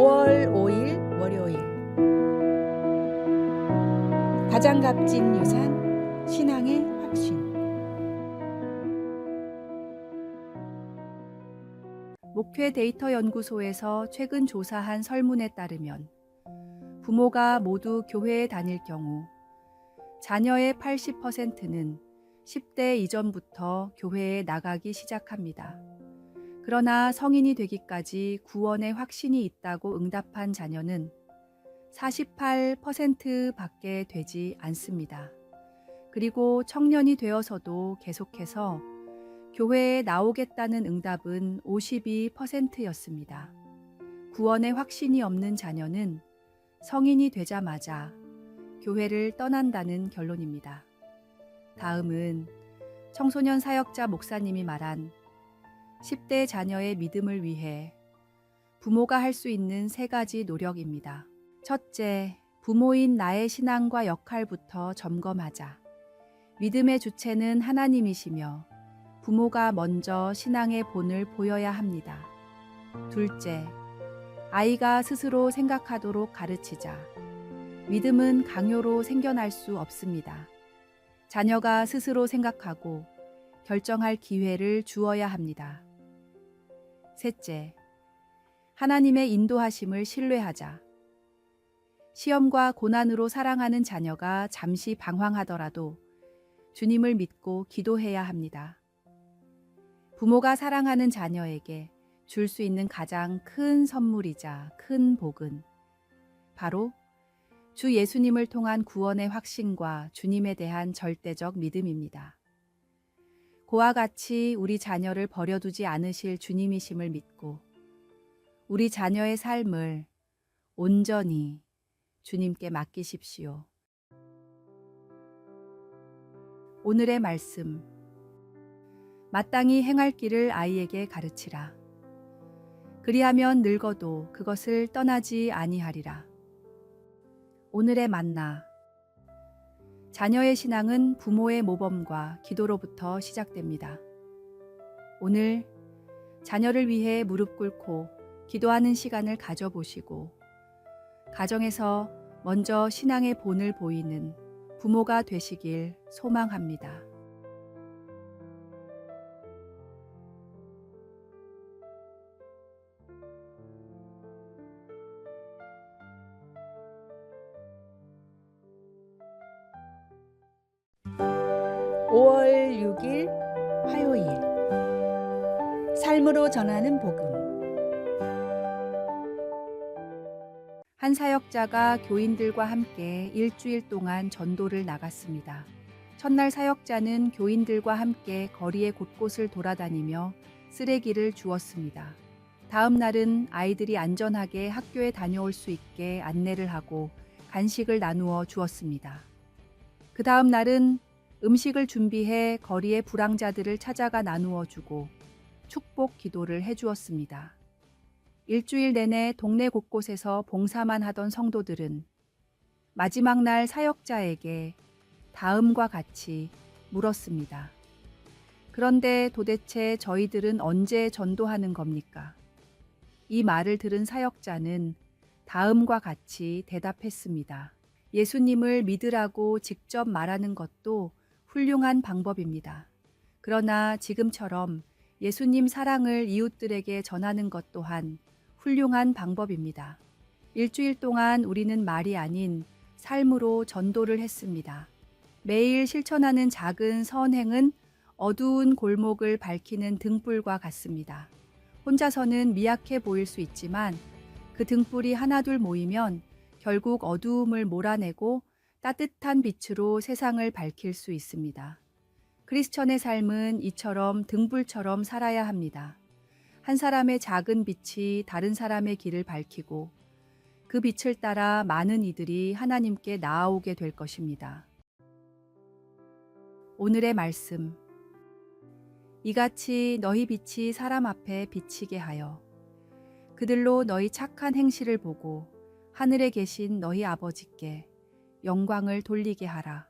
5월 5일 월요일 가장 값진 유산 신앙의 확신. 목회 데이터 연구소에서 최근 조사한 설문에 따르면 부모가 모두 교회에 다닐 경우 자녀의 80%는 10대 이전부터 교회에 나가기 시작합니다. 그러나 성인이 되기까지 구원의 확신이 있다고 응답한 자녀는 48%밖에 되지 않습니다. 그리고 청년이 되어서도 계속해서 교회에 나오겠다는 응답은 52%였습니다. 구원의 확신이 없는 자녀는 성인이 되자마자 교회를 떠난다는 결론입니다. 다음은 청소년 사역자 목사님이 말한 10대 자녀의 믿음을 위해 부모가 할 수 있는 3가지 노력입니다. 첫째, 부모인 나의 신앙과 역할부터 점검하자. 믿음의 주체는 하나님이시며 부모가 먼저 신앙의 본을 보여야 합니다. 둘째, 아이가 스스로 생각하도록 가르치자. 믿음은 강요로 생겨날 수 없습니다. 자녀가 스스로 생각하고 결정할 기회를 주어야 합니다. 셋째, 하나님의 인도하심을 신뢰하자. 시험과 고난으로 사랑하는 자녀가 잠시 방황하더라도 주님을 믿고 기도해야 합니다. 부모가 사랑하는 자녀에게 줄 수 있는 가장 큰 선물이자 큰 복은 바로 주 예수님을 통한 구원의 확신과 주님에 대한 절대적 믿음입니다. 그와 같이 우리 자녀를 버려두지 않으실 주님이심을 믿고 우리 자녀의 삶을 온전히 주님께 맡기십시오. 오늘의 말씀. 마땅히 행할 길을 아이에게 가르치라. 그리하면 늙어도 그것을 떠나지 아니하리라. 오늘의 만나. 자녀의 신앙은 부모의 모범과 기도로부터 시작됩니다. 오늘 자녀를 위해 무릎 꿇고 기도하는 시간을 가져보시고 가정에서 먼저 신앙의 본을 보이는 부모가 되시길 소망합니다. (5월 6일) 화요일 삶으로 전하는 복음. 한 사역자가 교인들과 함께 일주일 동안 전도를 나갔습니다. 첫날 사역자는 교인들과 함께 거리의 곳곳을 돌아다니며 쓰레기를 주웠습니다. 다음 날은 아이들이 안전하게 학교에 다녀올 수 있게 안내를 하고 간식을 나누어 주었습니다. 그 다음 날은 음식을 준비해 거리의 불황자들을 찾아가 나누어 주고 축복 기도를 해주었습니다. 일주일 내내 동네 곳곳에서 봉사만 하던 성도들은 마지막 날 사역자에게 다음과 같이 물었습니다. 그런데 도대체 저희들은 언제 전도하는 겁니까? 이 말을 들은 사역자는 다음과 같이 대답했습니다. 예수님을 믿으라고 직접 말하는 것도 훌륭한 방법입니다. 그러나 지금처럼 예수님 사랑을 이웃들에게 전하는 것 또한 훌륭한 방법입니다. 일주일 동안 우리는 말이 아닌 삶으로 전도를 했습니다. 매일 실천하는 작은 선행은 어두운 골목을 밝히는 등불과 같습니다. 혼자서는 미약해 보일 수 있지만 그 등불이 하나둘 모이면 결국 어두움을 몰아내고 따뜻한 빛으로 세상을 밝힐 수 있습니다. 크리스천의 삶은 이처럼 등불처럼 살아야 합니다. 한 사람의 작은 빛이 다른 사람의 길을 밝히고 그 빛을 따라 많은 이들이 하나님께 나아오게 될 것입니다. 오늘의 말씀. 이같이 너희 빛이 사람 앞에 비치게 하여 그들로 너희 착한 행실을 보고 하늘에 계신 너희 아버지께 영광을 돌리게 하라.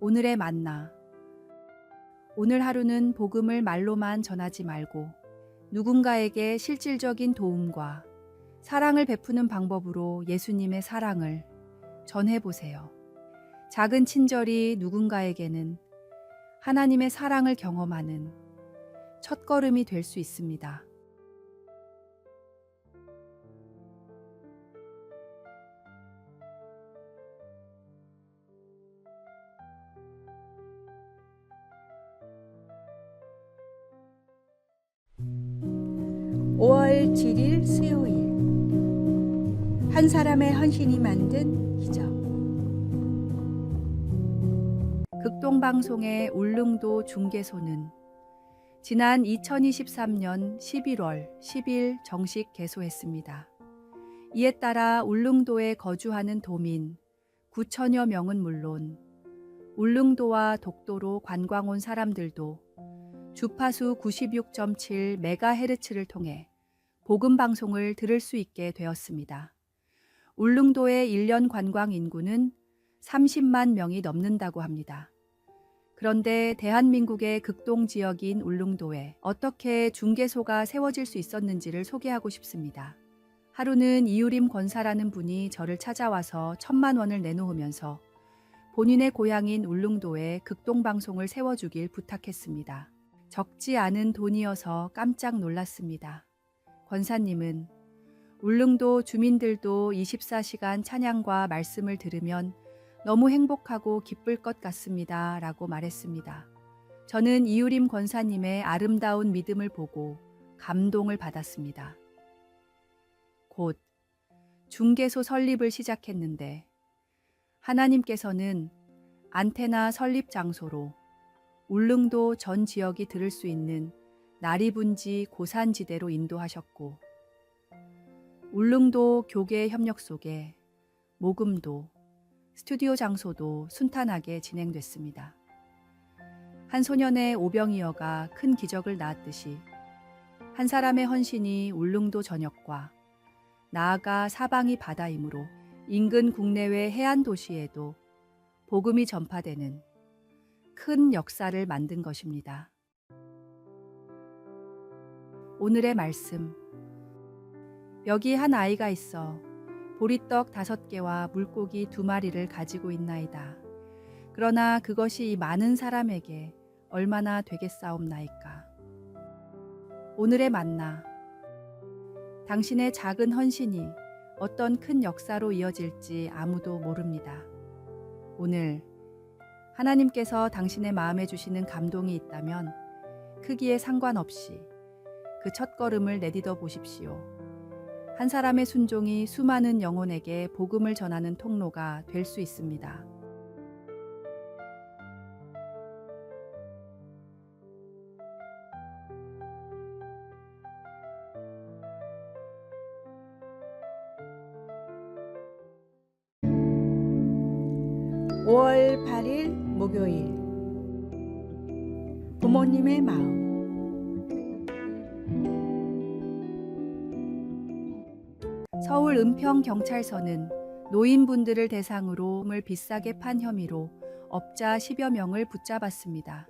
오늘의 만나. 오늘 하루는 복음을 말로만 전하지 말고 누군가에게 실질적인 도움과 사랑을 베푸는 방법으로 예수님의 사랑을 전해보세요. 작은 친절이 누군가에게는 하나님의 사랑을 경험하는 첫걸음이 될 수 있습니다. (5월 7일) 수요일, 한 사람의 헌신이 만든 기적. 극동방송의 울릉도 중개소는 지난 2023년 11월 10일 정식 개소했습니다. 이에 따라 울릉도에 거주하는 도민 9천여 명은 물론 울릉도와 독도로 관광 온 사람들도 주파수 96.7MHz를 통해 복음 방송을 들을 수 있게 되었습니다. 울릉도의 1년 관광 인구는 30만 명이 넘는다고 합니다. 그런데 대한민국의 극동 지역인 울릉도에 어떻게 중개소가 세워질 수 있었는지를 소개하고 싶습니다. 하루는 이유림 권사라는 분이 저를 찾아와서 1,000만 원을 내놓으면서 본인의 고향인 울릉도에 극동방송을 세워주길 부탁했습니다. 적지 않은 돈이어서 깜짝 놀랐습니다. 권사님은 울릉도 주민들도 24시간 찬양과 말씀을 들으면 너무 행복하고 기쁠 것 같습니다. 라고 말했습니다. 저는 이유림 권사님의 아름다운 믿음을 보고 감동을 받았습니다. 곧 중개소 설립을 시작했는데 하나님께서는 안테나 설립 장소로 울릉도 전 지역이 들을 수 있는 나리분지 고산지대로 인도하셨고 울릉도 교계 협력 속에 모금도 스튜디오 장소도 순탄하게 진행됐습니다. 한 소년의 오병이어가 큰 기적을 낳았듯이 한 사람의 헌신이 울릉도 전역과 나아가 사방이 바다이므로 인근 국내외 해안 도시에도 복음이 전파되는 큰 역사를 만든 것입니다. 오늘의 말씀. 여기 한 아이가 있어 보리떡 5개와 물고기 2마리를 가지고 있나이다. 그러나 그것이 이 많은 사람에게 얼마나 되겠사옵나이까. 오늘의 만나. 당신의 작은 헌신이 어떤 큰 역사로 이어질지 아무도 모릅니다. 오늘 하나님께서 당신의 마음에 주시는 감동이 있다면 크기에 상관없이 그 첫걸음을 내딛어 보십시오. 한 사람의 순종이 수많은 영혼에게 복음을 전하는 통로가 될 수 있습니다. (5월 8일) 목요일, 부모님의 마음. 서울 은평경찰서는 노인분들을 대상으로 을 비싸게 판 혐의로 업자 10여 명을 붙잡았습니다.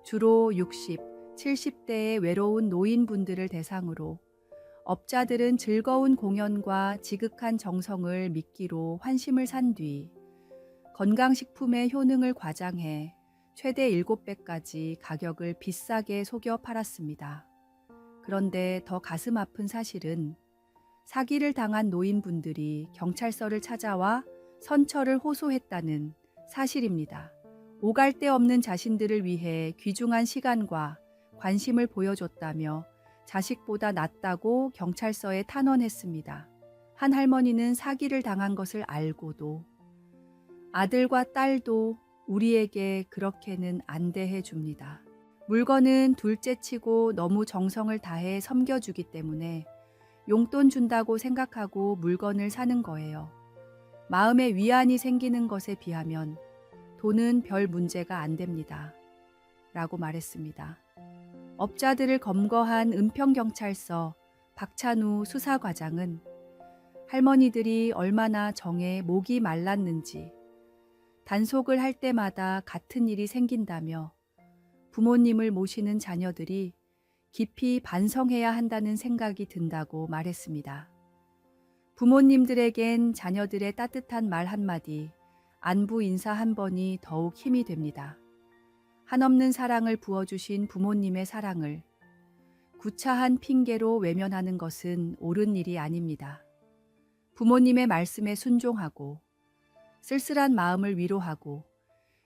주로 60, 70대의 외로운 노인분들을 대상으로 업자들은 즐거운 공연과 지극한 정성을 미끼로 환심을 산 뒤 건강식품의 효능을 과장해 최대 7배까지 가격을 비싸게 속여 팔았습니다. 그런데 더 가슴 아픈 사실은 사기를 당한 노인분들이 경찰서를 찾아와 선처를 호소했다는 사실입니다. 오갈 데 없는 자신들을 위해 귀중한 시간과 관심을 보여줬다며 자식보다 낫다고 경찰서에 탄원했습니다. 한 할머니는 사기를 당한 것을 알고도 아들과 딸도 우리에게 그렇게는 안 대해 줍니다. 물건은 둘째치고 너무 정성을 다해 섬겨주기 때문에 용돈 준다고 생각하고 물건을 사는 거예요. 마음에 위안이 생기는 것에 비하면 돈은 별 문제가 안 됩니다. 라고 말했습니다. 업자들을 검거한 은평경찰서 박찬우 수사과장은 할머니들이 얼마나 정에 목이 말랐는지 단속을 할 때마다 같은 일이 생긴다며 부모님을 모시는 자녀들이 깊이 반성해야 한다는 생각이 든다고 말했습니다. 부모님들에겐 자녀들의 따뜻한 말 한마디, 안부 인사 한 번이 더욱 힘이 됩니다. 한없는 사랑을 부어주신 부모님의 사랑을 구차한 핑계로 외면하는 것은 옳은 일이 아닙니다. 부모님의 말씀에 순종하고 쓸쓸한 마음을 위로하고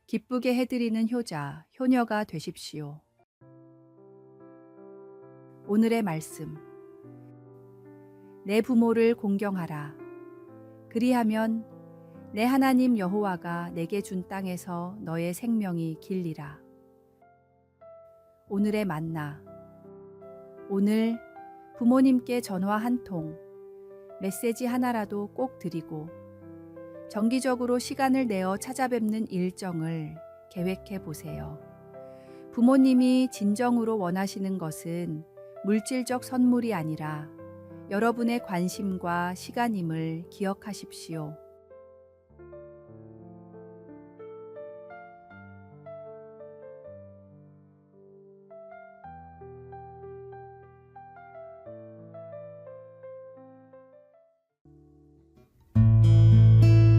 기쁘게 해드리는 효자, 효녀가 되십시오. 오늘의 말씀. 내 부모를 공경하라. 그리하면 내 하나님 여호와가 내게 준 땅에서 너의 생명이 길리라. 오늘의 만나. 오늘 부모님께 전화 한 통, 메시지 하나라도 꼭 드리고 정기적으로 시간을 내어 찾아뵙는 일정을 계획해 보세요. 부모님이 진정으로 원하시는 것은 물질적 선물이 아니라 여러분의 관심과 시간임을 기억하십시오.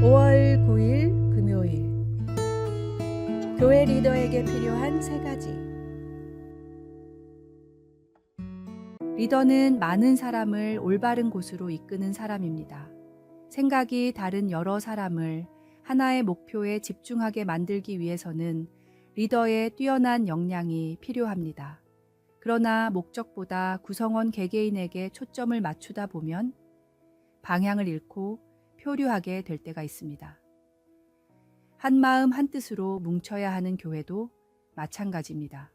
(5월 9일) 금요일 교회 리더에게 필요한 3가지. 리더는 많은 사람을 올바른 곳으로 이끄는 사람입니다. 생각이 다른 여러 사람을 하나의 목표에 집중하게 만들기 위해서는 리더의 뛰어난 역량이 필요합니다. 그러나 목적보다 구성원 개개인에게 초점을 맞추다 보면 방향을 잃고 표류하게 될 때가 있습니다. 한 마음 한 뜻으로 뭉쳐야 하는 교회도 마찬가지입니다.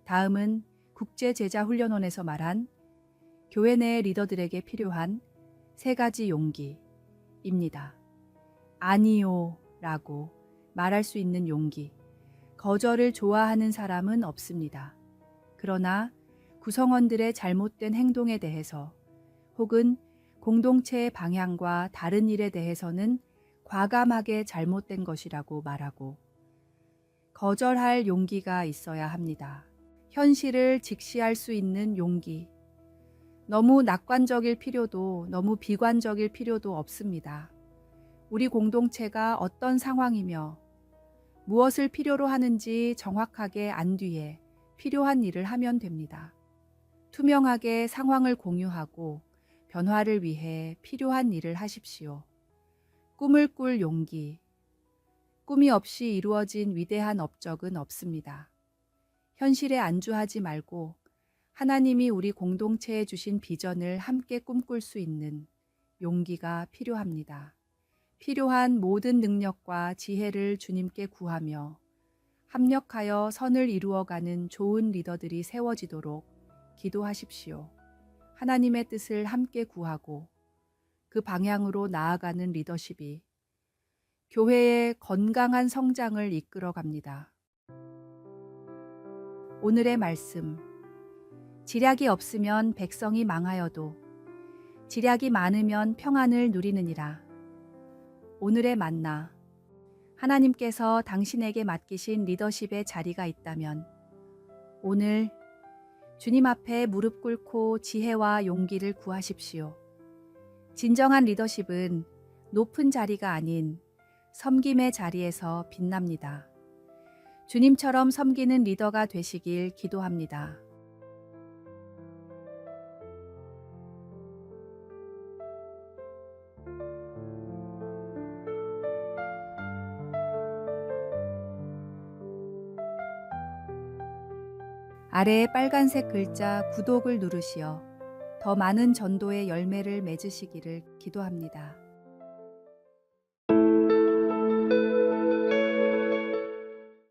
다음은 국제제자훈련원에서 말한 교회 내 리더들에게 필요한 3가지 용기입니다. 아니요 라고 말할 수 있는 용기. 거절을 좋아하는 사람은 없습니다. 그러나 구성원들의 잘못된 행동에 대해서 혹은 공동체의 방향과 다른 일에 대해서는 과감하게 잘못된 것이라고 말하고 거절할 용기가 있어야 합니다. 현실을 직시할 수 있는 용기. 너무 낙관적일 필요도 너무 비관적일 필요도 없습니다. 우리 공동체가 어떤 상황이며 무엇을 필요로 하는지 정확하게 안 뒤에 필요한 일을 하면 됩니다. 투명하게 상황을 공유하고 변화를 위해 필요한 일을 하십시오. 꿈을 꿀 용기. 꿈이 없이 이루어진 위대한 업적은 없습니다. 현실에 안주하지 말고 하나님이 우리 공동체에 주신 비전을 함께 꿈꿀 수 있는 용기가 필요합니다. 필요한 모든 능력과 지혜를 주님께 구하며 합력하여 선을 이루어가는 좋은 리더들이 세워지도록 기도하십시오. 하나님의 뜻을 함께 구하고 그 방향으로 나아가는 리더십이 교회의 건강한 성장을 이끌어 갑니다. 오늘의 말씀. 지략이 없으면 백성이 망하여도 지략이 많으면 평안을 누리느니라. 오늘의 만나. 하나님께서 당신에게 맡기신 리더십의 자리가 있다면 오늘 주님 앞에 무릎 꿇고 지혜와 용기를 구하십시오. 진정한 리더십은 높은 자리가 아닌 섬김의 자리에서 빛납니다. 주님처럼 섬기는 리더가 되시길 기도합니다. 아래에 빨간색 글자 구독을 누르시어 더 많은 전도의 열매를 맺으시기를 기도합니다.